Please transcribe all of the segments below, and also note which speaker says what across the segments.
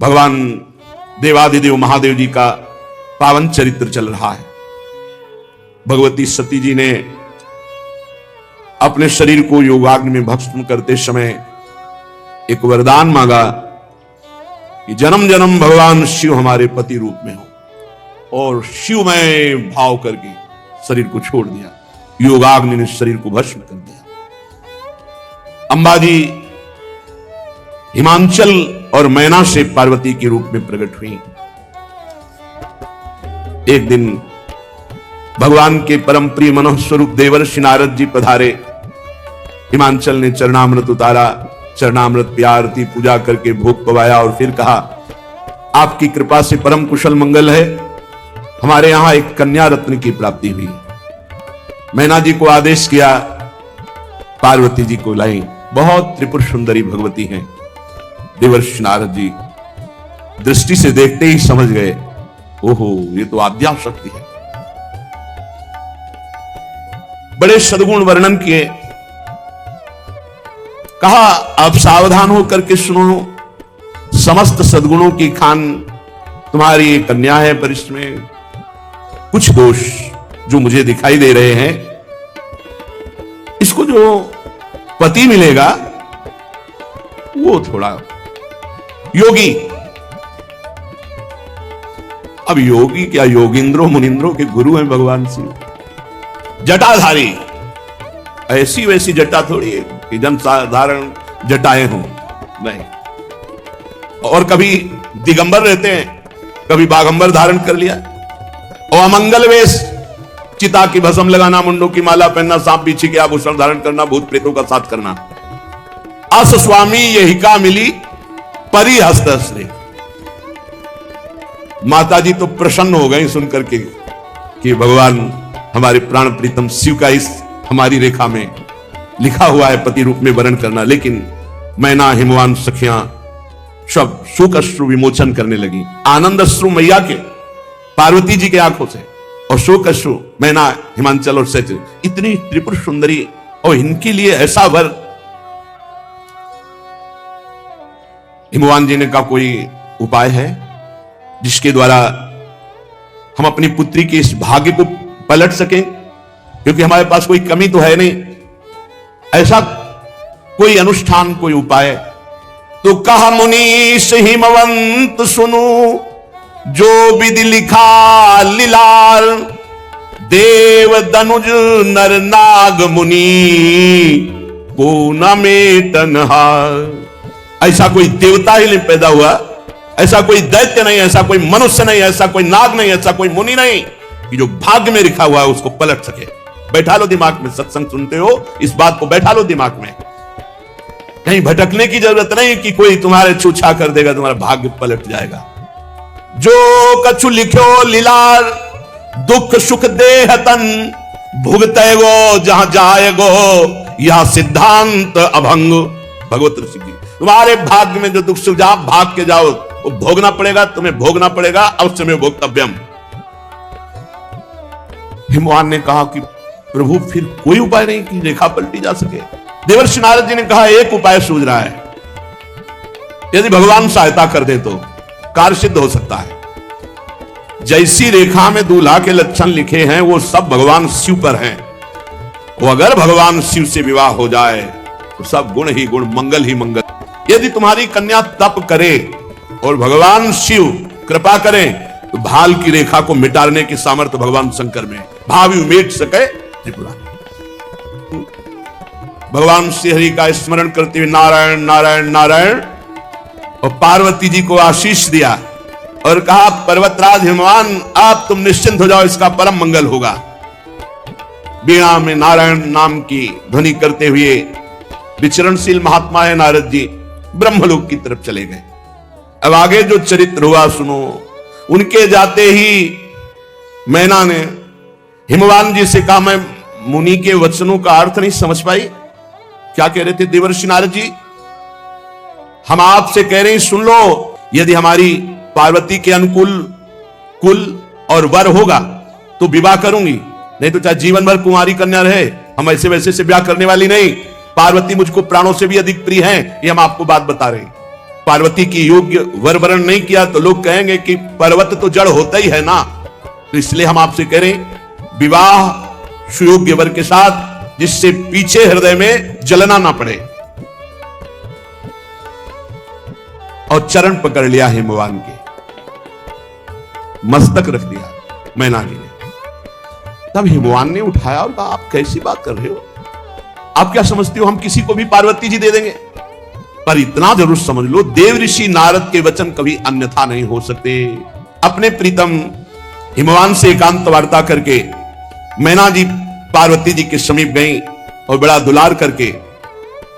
Speaker 1: भगवान देवादिदेव महादेव जी का पावन चरित्र चल रहा है। भगवती सती जी ने अपने शरीर को योगाग्नि में भस्म करते समय एक वरदान मांगा कि जन्म जन्म भगवान शिव हमारे पति रूप में हो, और शिवमय भाव करके शरीर को छोड़ दिया। योगाग्नि ने शरीर को भस्म कर दिया। अंबाजी हिमांचल और मैना से पार्वती के रूप में प्रकट हुई। एक दिन भगवान के परम प्रिय मनोह स्वरूप देवर्षि नारद जी पधारे। हिमांचल ने चरणामृत उतारा, चरणामृत की आरती पूजा करके भोग पवाया और फिर कहा, आपकी कृपा से परम कुशल मंगल है, हमारे यहां एक कन्या रत्न की प्राप्ति हुई। मैना जी को आदेश किया, पार्वती जी को लाई। बहुत त्रिपुर सुंदरी भगवती हैं। देवर्षि नारद जी दृष्टि से देखते ही समझ गए, ओहो ये तो आद्या शक्ति है। बड़े सद्गुण वर्णन किए। कहा, अब सावधान होकर के सुनो, समस्त सद्गुणों की खान तुम्हारी कन्या है, पर इसमें कुछ दोष जो मुझे दिखाई दे रहे हैं। इसको जो पति मिलेगा वो थोड़ा योगी। अब योगी क्या, योगिंद्रो मुनिंद्रो के गुरु हैं भगवान शिव। जटाधारी, ऐसी वैसी जटा थोड़ी है कि जन साधारण जटाएं हों, नहीं। और कभी दिगंबर रहते हैं, कभी बागंबर धारण कर लिया। और अमंगल वेश, चिता की भस्म लगाना, मुंडों की माला पहनना, सांप पीछे के आभूषण धारण करना, भूत प्रेतों का साथ करना। अस स्वामी यही का मिली परी हस्तश्री। माता जी तो प्रसन्न हो गई सुनकर के कि भगवान हमारे प्राण प्रीतम शिव का इस हमारी रेखा में लिखा हुआ है पति रूप में वर्ण करना। लेकिन मैना हिमवान सखियां सब शोक अश्रु विमोचन करने लगी। आनंद अश्रु मैया के, पार्वती जी के आंखों से, और शोक अश्रु मैना, हिमांचल और सच। इतनी त्रिपुर सुंदरी, और इनके लिए ऐसा वर। हिमवान जी ने कहा, कोई उपाय है जिसके द्वारा हम अपनी पुत्री के इस भाग्य को पलट सकें, क्योंकि हमारे पास कोई कमी तो है नहीं। ऐसा कोई अनुष्ठान, कोई उपाय। तो कहा, मुनीश हिमवंत सुनो, जो विधि लिखा लीलार, देव दनुज नर नाग मुनि को न में तनहार। ऐसा कोई देवता ही नहीं पैदा हुआ, ऐसा कोई दैत्य नहीं, ऐसा कोई मनुष्य नहीं, ऐसा कोई नाग नहीं, ऐसा कोई मुनि नहीं कि जो भाग्य में लिखा हुआ है उसको पलट सके। बैठा लो दिमाग में, सत्संग सुनते हो, इस बात को बैठा लो दिमाग में। कहीं भटकने की जरूरत नहीं कि कोई तुम्हारे छूछा कर देगा, तुम्हारा भाग्य पलट जाएगा। जो कछु लिखो लीलार, दुख सुख देह तन, भुगते गो जहां जाएगो, यह सिद्धांत अभंग। भगवत ऋषि की, तुम्हारे भाग्य में जो दुख सुख, जहां भाग के जाओ वो भोगना पड़ेगा, तुम्हें भोगना पड़ेगा, अवश्य में भोक्तव्यम। हिमवान ने कहा कि प्रभु फिर कोई उपाय नहीं कि रेखा पलटी जा सके। देवर्षि नारद जी ने कहा, एक उपाय सूझ रहा है, यदि भगवान सहायता कर दे तो कार्य सिद्ध हो सकता है। जैसी रेखा में दूल्हा के लक्षण लिखे हैं वो सब भगवान शिव पर हैं। वो अगर भगवान शिव से विवाह हो जाए तो सब गुण ही गुण, मंगल ही मंगल। यदि तुम्हारी कन्या तप करे और भगवान शिव कृपा करें तो भाल की रेखा को मिटाने की सामर्थ्य भगवान शंकर में। भावी मेट सके त्रिपुरा। भगवान श्री हरि का स्मरण करते हुए नारायण नारायण नारायण, और पार्वती जी को आशीष दिया और कहा, पर्वतराज हिमवान आप तुम निश्चिंत हो जाओ, इसका परम मंगल होगा। वीणा में नारायण नाम की ध्वनि करते हुए विचरणशील महात्मा है नारद जी, ब्रह्मलोक की तरफ चले गए। अब आगे जो चरित्र हुआ सुनो। उनके जाते ही मैना ने हिमवान जी से कहा, मैं मुनि के वचनों का अर्थ नहीं समझ पाई। क्या कह रहे थे देवर्षि नारद जी? हम आपसे कह रहे हैं सुन लो, यदि हमारी पार्वती के अनुकूल कुल और वर होगा तो विवाह करूंगी, नहीं तो चाहे जीवन भर कुंवारी कन्या रहे, हम ऐसे वैसे से ब्याह करने वाली नहीं। पार्वती मुझको प्राणों से भी अधिक प्रिय हैं, ये हम आपको बात बता रहे हैं। पार्वती की योग्य वर वरण नहीं किया तो लोग कहेंगे कि पर्वत तो जड़ होता ही है ना। तो इसलिए हम आपसे कह रहे हैं, विवाह सुयोग्य वर के साथ, जिससे पीछे हृदय में जलना ना पड़े। और चरण पकड़ लिया हिमवान के, मस्तक रख दिया मैना जी ने। तब हिमवान ने उठाया और कहा, आप कैसी बात कर रहे हो? आप क्या समझते हो हम किसी को भी पार्वती जी दे देंगे? पर इतना जरूर समझ लो, देव ऋषि नारद के वचन कभी अन्यथा नहीं हो सकते। अपने प्रीतम हिमवान से एकांत वार्ता करके मैना जी पार्वती जी के समीप गई और बड़ा दुलार करके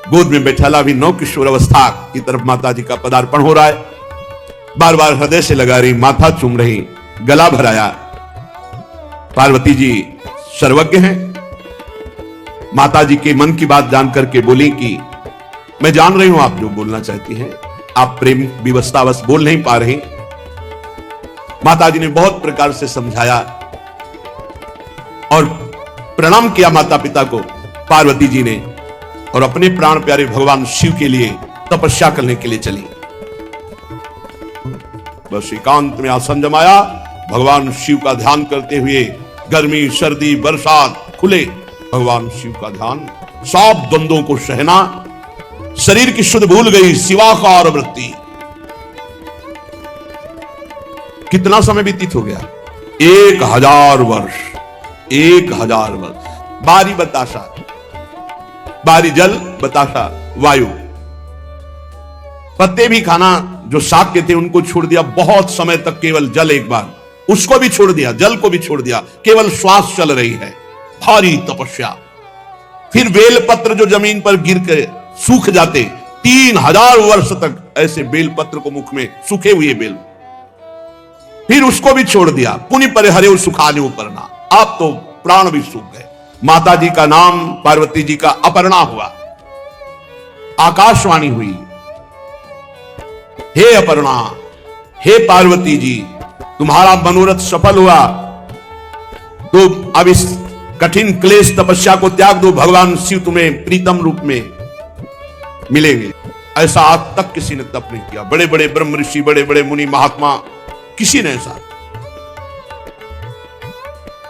Speaker 1: गोद में बैठाला। अभी नौ किशोर अवस्था की तरफ माता जी का पदार्पण हो रहा है। बार बार हृदय से लगा रही, माथा चूम रही, गला भराया। पार्वती जी सर्वज्ञ हैं। माता जी के मन की बात जान करके बोली कि मैं जान रही हूं आप जो बोलना चाहती हैं, आप प्रेम विवशतावश बोल नहीं पा रही। माता जी ने बहुत प्रकार से समझाया और प्रणाम किया माता पिता को पार्वती जी ने, और अपने प्राण प्यारे भगवान शिव के लिए तपस्या करने के लिए चली। बस एकांत में आसन जमाया, भगवान शिव का ध्यान करते हुए गर्मी सर्दी बरसात खुले भगवान शिव का ध्यान, सब द्वंद्वों को सहना, शरीर की शुद्ध भूल गई, शिवाकार वृत्ति। कितना समय व्यतीत हो गया? 1000 वर्ष। 1000 वर्ष। बारी बताशा, बारी जल बताशा वायु। पत्ते भी खाना जो शाक्य थे उनको छोड़ दिया, बहुत समय तक केवल जल, एक बार उसको भी छोड़ दिया, जल को भी छोड़ दिया, केवल श्वास चल रही है। भारी तपस्या। फिर बेलपत्र जो जमीन पर गिर के सूख जाते, 3000 वर्ष तक ऐसे बेलपत्र को मुख में, सूखे हुए बेल, फिर उसको भी छोड़ दिया। पुनि परिहरे सुखाने उपरना, आप तो प्राण भी सूख गए। माता जी का नाम पार्वती जी का अपर्णा हुआ। आकाशवाणी हुई, हे अपर्णा, हे पार्वती जी, तुम्हारा मनोरथ सफल हुआ, तो अब इस कठिन क्लेश तपस्या को त्याग दो, भगवान शिव तुम्हें प्रीतम रूप में मिलेंगे। ऐसा आज तक किसी ने तप नहीं किया। बड़े बड़े ब्रह्म ऋषि, बड़े बड़े मुनि महात्मा, किसी ने ऐसा।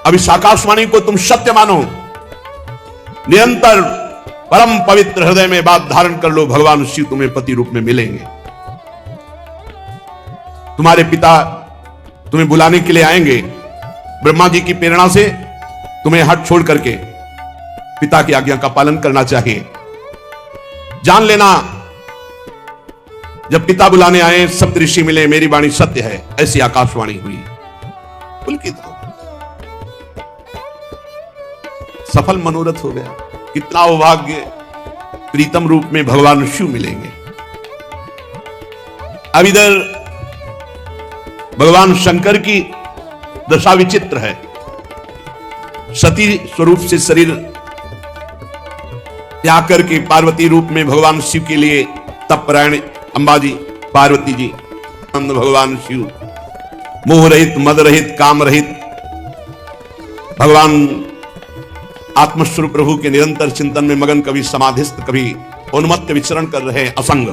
Speaker 1: अब इस आकाशवाणी को तुम सत्य मानो, निरंतर परम पवित्र हृदय में बात धारण कर लो, भगवान शिव तुम्हें पति रूप में मिलेंगे। तुम्हारे पिता तुम्हें बुलाने के लिए आएंगे। ब्रह्मा जी की प्रेरणा से तुम्हें हट छोड़ करके पिता की आज्ञा का पालन करना चाहिए। जान लेना, जब पिता बुलाने आए, सप्तऋषि मिले, मेरी वाणी सत्य है, ऐसी आकाशवाणी हुई। पुलकित हो, सफल मनोरथ हो गया। कितना सौभाग्य, प्रीतम रूप में भगवान शिव मिलेंगे। अब इधर भगवान शंकर की दशा विचित्र है। सती स्वरूप से शरीर त्याग करके पार्वती रूप में भगवान शिव के लिए तपरायण अंबाजी पार्वती जी, नंद भगवान शिव, मोह रहित, मद रहित, काम रहित, भगवान आत्मस्वरूप प्रभु के निरंतर चिंतन में मगन, कभी समाधिस्थ, कभी उन्मत्त विचरण कर रहे हैं, असंग।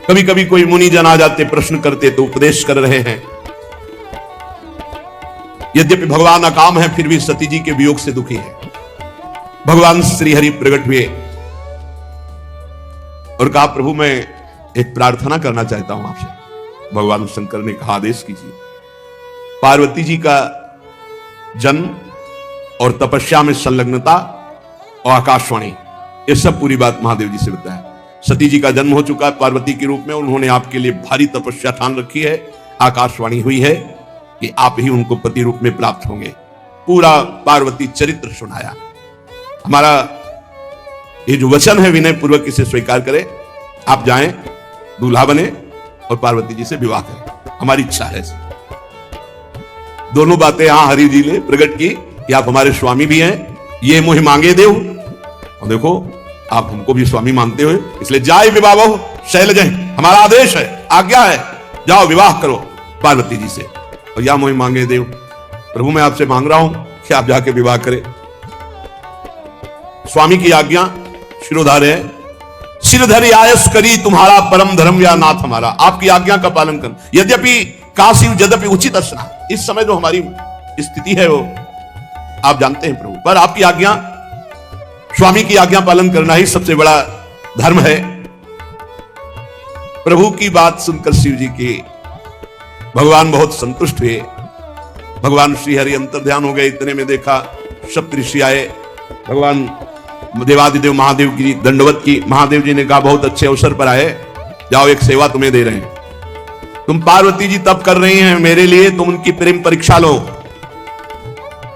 Speaker 1: कभी कभी कोई मुनि जन आ जाते, प्रश्न करते तो उपदेश कर रहे हैं। यद्यपि भगवान अकाम है, फिर भी सती जी के वियोग से दुखी है। भगवान श्री हरि प्रकट हुए और कहा, प्रभु मैं एक प्रार्थना करना चाहता हूं आपसे। भगवान शंकर ने कहा, आदेश कीजिए। पार्वती जी का जन्म और तपस्या में संलग्नता और आकाशवाणी, ये सब पूरी बात महादेव जी से बताया। सती जी का जन्म हो चुका है पार्वती के रूप में, उन्होंने आपके लिए भारी तपस्या ठान रखी है। आकाशवाणी हुई है कि आप ही उनको पति रूप में प्राप्त होंगे। पूरा पार्वती चरित्र सुनाया। हमारा ये जो वचन है, विनय पूर्वक इसे स्वीकार करें। आप जाएं, दूल्हा बने और पार्वती जी से विवाह करें, हमारी इच्छा है। दोनों बातें यहां हरि जी ने प्रकट की कि आप हमारे स्वामी भी हैं, ये मुझे मांगे देव, और देखो आप हमको भी स्वामी मानते हो, इसलिए जाए विवाह शैलज, हमारा आदेश है, आज्ञा है, जाओ विवाह करो पार्वती जी से। और या मुझे मांगे देव, प्रभु मैं आपसे मांग रहा हूं कि आप जाके विवाह करें। स्वामी की आज्ञा शिरोधार्य है। सिरधरि आयस करी तुम्हारा परम धर्म या नाथ हमारा। आपकी आज्ञा का पालन कर। यद्यपि काशी यद्यपि उचित असना, इस समय जो हमारी स्थिति है वो आप जानते हैं प्रभु, पर आपकी आज्ञा, स्वामी की आज्ञा पालन करना ही सबसे बड़ा धर्म है। प्रभु की बात सुनकर शिव जी की भगवान बहुत संतुष्ट हुए। भगवान श्री हरि अंतर ध्यान हो गए। इतने में देखा सप्तऋषि आए, भगवान देवादिदेव महादेव की दंडवत की। महादेव जी ने कहा बहुत अच्छे अवसर पर आए, जाओ एक सेवा तुम्हें दे रहे हैं। तुम पार्वती जी तप कर रही हैं मेरे लिए, तुम उनकी प्रेम परीक्षा लो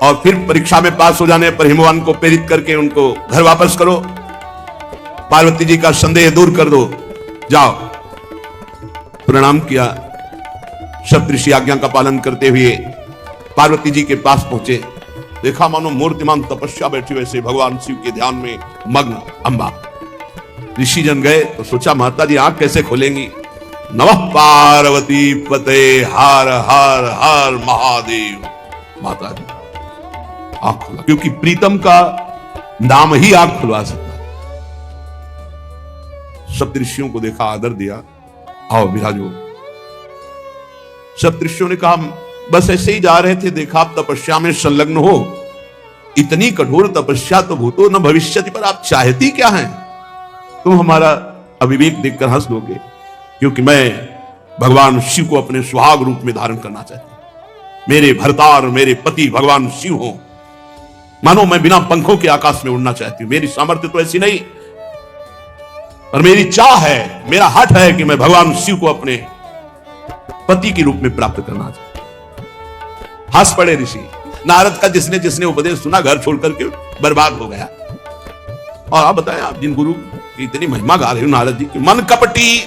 Speaker 1: और फिर परीक्षा में पास हो जाने पर हिमवान को प्रेरित करके उनको घर वापस करो, पार्वती जी का संदेह दूर कर दो, जाओ। प्रणाम किया। सप्तऋषि आज्ञा का पालन करते हुए पार्वती जी के पास पहुंचे। देखा मानो मूर्तिमान तपस्या बैठी, वैसे भगवान शिव के ध्यान में मग्न अंबा। ऋषि जन गए तो सोचा माता जी आंख कैसे खोलेंगी। नमः पार्वती पते हर हर हर महादेव। माता जी आंख खोला, क्योंकि प्रीतम का नाम ही आंख खुलवा सकता है। सप्तऋषियों को देखा, आदर दिया, आओ विराजो। सप्तऋषियों ने कहा बस ऐसे ही जा रहे थे, देखा आप तपस्या में संलग्न हो। इतनी कठोर तपस्या तो भूतो न भविष्यति, पर आप चाहती क्या हैं? तुम हमारा अविवेक देखकर हंस दोगे, क्योंकि मैं भगवान शिव को अपने सुहाग रूप में धारण करना चाहती हूं। मेरे भरतार, मेरे पति भगवान शिव हो। मानो मैं बिना पंखों के आकाश में उड़ना चाहती हूं। मेरी सामर्थ्य तो ऐसी नहीं, पर मेरी चाह है, मेरा हठ है कि मैं भगवान शिव को अपने पति के रूप में प्राप्त करना चाहती। हंस पड़े ऋषि। नारद का जिसने जिसने उपदेश सुना घर छोड़ करके बर्बाद हो गया। और आप बताएं, आप जिन गुरु की इतनी महिमा गा रहे हो नारद जी की, मन कपटी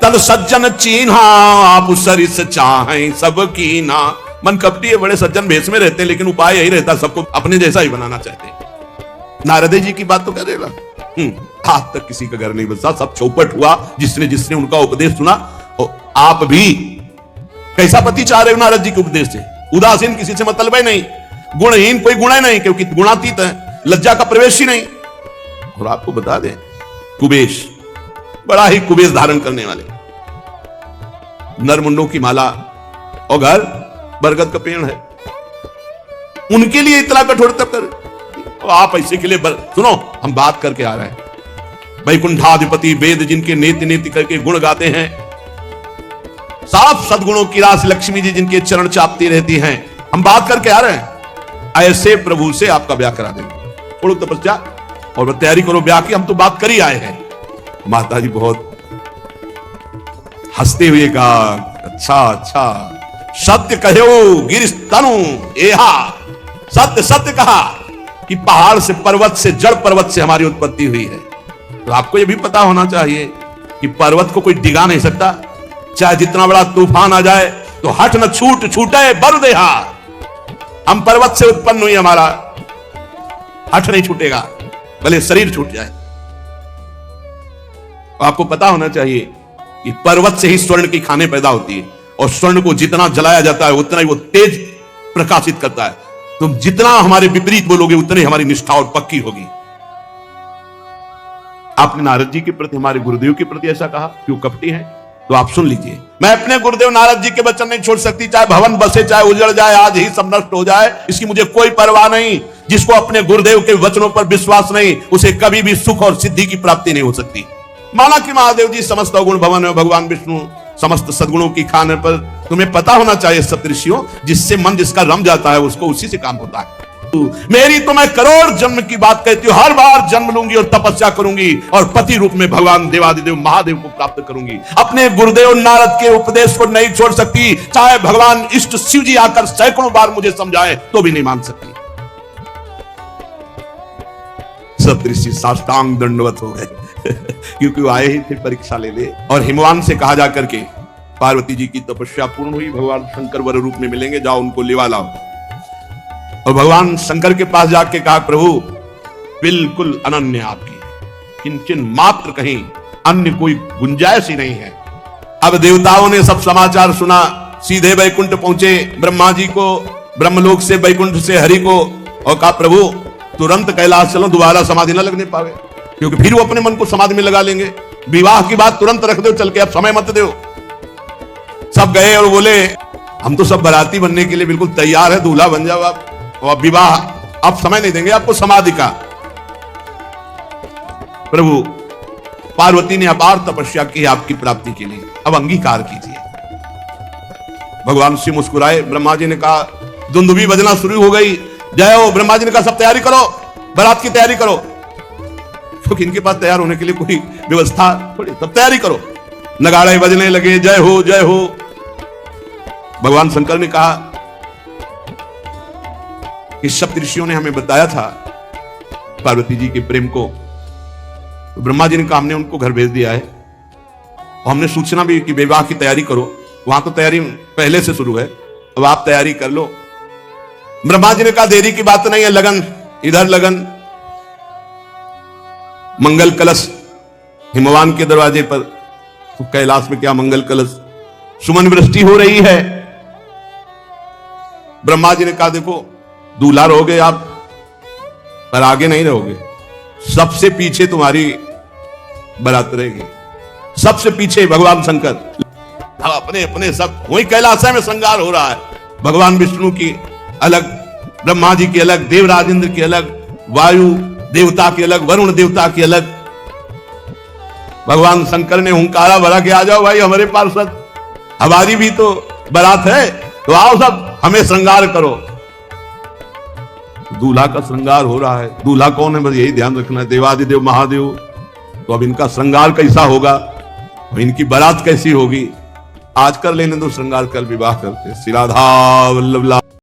Speaker 1: तन सज्जन चीन्हा आप सरिस चाहें सब कीना। मन कपटी है, बड़े सज्जन भेष में रहते हैं, लेकिन उपाय यही रहता है सबको अपने जैसा ही बनाना चाहते हैं। नारद जी की बात तो करेगा, आज तक किसी का घर नहीं बसा, सब चौपट हुआ जिसने जिसने उनका उपदेश सुना। और आप भी कैसा पति चाह रहे हो नारद जी के उपदेश से? उदासीन, किसी से मतलब है नहीं, गुणहीन, कोई गुण है नहीं, क्योंकि गुणातीत है, लज्जा का प्रवेश ही नहीं। और आपको बता दें, कुबेश, बड़ा ही कुबेश धारण करने वाले, नरमुंडों की माला और घर बरगद का पेड़ है, उनके लिए इतना कठोर तप कर। और आप ऐसे के लिए सुनो, हम बात करके आ रहे हैं। वैकुंठाधिपति वेद जिनके नेति नेति करके गुण गाते हैं, साफ सद्गुणों की रास लक्ष्मी जी जिनके चरण चापती रहती हैं, हम बात करके आ रहे हैं। ऐसे प्रभु से आपका ब्याह करा देंगे। थोड़ी तपस्या और तैयारी करो ब्याह की, हम तो बात कर ही आए हैं। माता जी बहुत हंसते हुए कहा, अच्छा अच्छा, सत्य कहो गिरिश तनु एहा। सत्य सत्य कहा कि पहाड़ से, पर्वत से, जड़ पर्वत से हमारी उत्पत्ति हुई है। तो आपको यह भी पता होना चाहिए कि पर्वत को कोई डिगा नहीं सकता। चाहे जितना बड़ा तूफान आ जाए तो हट न छूटे बर देहा। हम पर्वत से उत्पन्न हुई, हमारा हट नहीं छूटेगा, भले शरीर छूट जाए। आपको पता होना चाहिए कि पर्वत से ही स्वर्ण की खाने पैदा होती है, और स्वर्ण को जितना जलाया जाता है उतना ही वो तेज प्रकाशित करता है। तुम जितना हमारे विपरीत बोलोगे उतनी हमारी निष्ठा और पक्की होगी। आपने नारद जी के प्रति, हमारे गुरुदेव के प्रति ऐसा कहा कि वो कपटी है, तो आप सुन लीजिए। मैं अपने गुरुदेव नारद जी के वचन नहीं छोड़ सकती, चाहे भवन बसे, चाहे उजड़ जाए, आज ही सब नष्ट हो जाए, इसकी मुझे कोई परवाह नहीं। जिसको अपने गुरुदेव के वचनों पर विश्वास नहीं, उसे कभी भी सुख और सिद्धि की प्राप्ति नहीं हो सकती। माना कि महादेव जी समस्त गुण भवन है, भगवान विष्णु समस्त सद्गुणों की खाने पर तुम्हें पता होना चाहिए सप्तऋषियों, जिससे मन जिसका रम जाता है उसको उसी से काम होता है। मेरी तो मैं करोड़ जन्म की बात कहती हूं, हर बार जन्म लूंगी और तपस्या करूंगी और पति रूप में भगवान देवादिदेव महादेव को प्राप्त करूंगी। अपने गुरुदेव नारद के उपदेश को नहीं छोड़ सकती, चाहे भगवान इष्ट शिव जी आकर सैकड़ों बार मुझे समझाए तो भी नहीं मान सकती। सप्तऋषि साष्टांग दंडवत हो गए क्योंकि वो आए ही थे परीक्षा ले। और हिमवान से कहा जाकर के पार्वती जी की तपस्या पूर्ण हुई, भगवान शंकर वर रूप में मिलेंगे, जाओ उनको लेवा लाओ। और भगवान शंकर के पास जाके कहा, प्रभु बिल्कुल अनन्य आपकी, किंचन मात्र कहीं अन्य कोई गुंजाइश ही नहीं है। अब देवताओं ने सब समाचार सुना, सीधे वैकुंठ पहुंचे, ब्रह्मा जी को ब्रह्मलोक से वैकुंठ से हरि को, और कहा प्रभु तुरंत कैलाश चलो, दोबारा समाधि न लगने पावे। क्योंकि फिर वो अपने मन को समाधि में लगा लेंगे। विवाह की बात तुरंत रख दो चल के, अब समय मत दो। सब गए और बोले हम तो सब बाराती बनने के लिए बिल्कुल तैयार है, दूल्हा बन जाओ आप, और विवाह आप समय नहीं देंगे आपको समाधि का। प्रभु पार्वती ने अपार तपस्या की आपकी प्राप्ति के लिए, अब अंगीकार कीजिए। भगवान शिव मुस्कुराए। ब्रह्मा जी ने कहा, दुंदुभी बजना शुरू हो गई, जय हो। ब्रह्मा जी ने कहा, सब तैयारी करो, बारात की तैयारी करो, क्योंकि इनके पास तैयार होने के लिए कोई व्यवस्था थोड़ी, सब तैयारी करो। नगाड़े बजने लगे, जय हो जय हो। भगवान शंकर ने कहा कि सप्त ऋषियों ने हमें बताया था पार्वती जी के प्रेम को, तो ब्रह्मा जी ने कहा हमने उनको घर भेज दिया है, और हमने सूचना भी कि विवाह की तैयारी करो। वहां तो तैयारी पहले से शुरू है, अब आप तैयारी कर लो। ब्रह्मा जी ने कहा देरी की बात नहीं है, लगन इधर लगन। मंगल कलश हिमवान के दरवाजे पर, तो कैलाश में क्या मंगल कलश, सुमन वृष्टि हो रही है। ब्रह्मा जी ने कहा देखो दूल्हा रहोगे आप, पर आगे नहीं रहोगे, सबसे पीछे तुम्हारी बारात रहेगी, सबसे पीछे भगवान शंकर। अब अपने अपने सब वही कैलाश में श्रृंगार हो रहा है। भगवान विष्णु की अलग, ब्रह्मा जी की अलग, देवराज इंद्र की अलग, वायु देवता की अलग, वरुण देवता की अलग। भगवान शंकर ने हुंकारा भरा कि आ जाओ भाई हमारे पार्षद, हमारी भी तो बारात है, तो आओ सब हमें श्रृंगार करो। दूल्हा का श्रृंगार हो रहा है। दूल्हा कौन है बस यही ध्यान रखना है, देवादिदेव महादेव। तो अब इनका श्रृंगार कैसा होगा, इनकी बारात कैसी होगी, आज कर लेने दो श्रृंगार, कल विवाह करते। श्री राधा वल्लभ।